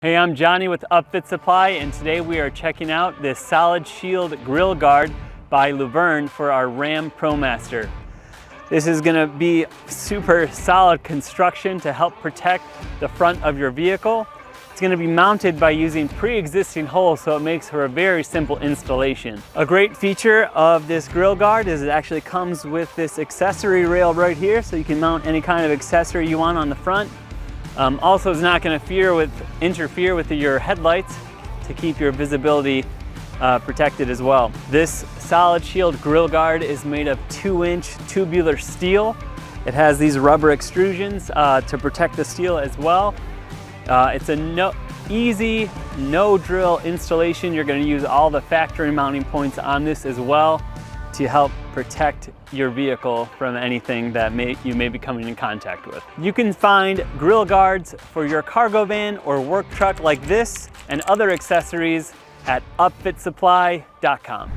Hey, I'm Johnny with Upfit Supply, and today we are checking out this SolidShield Grille Guard by Luverne for our RAM ProMaster. This is going to be super solid construction to help protect the front of your vehicle. It's going to be mounted by using pre-existing holes, so it makes for a very simple installation. A great feature of this grille guard is it actually comes with this accessory rail right here, so you can mount any kind of accessory you want on the front. Also, it's not going to interfere with your headlights to keep your visibility protected as well. This SolidShield Grille Guard is made of 2-inch tubular steel. It has these rubber extrusions to protect the steel as well. It's an easy, no drill installation. You're going to use all the factory mounting points on this as well to help protect your vehicle from anything that you may be coming in contact with. You can find grille guards for your cargo van or work truck like this and other accessories at upfitsupply.com.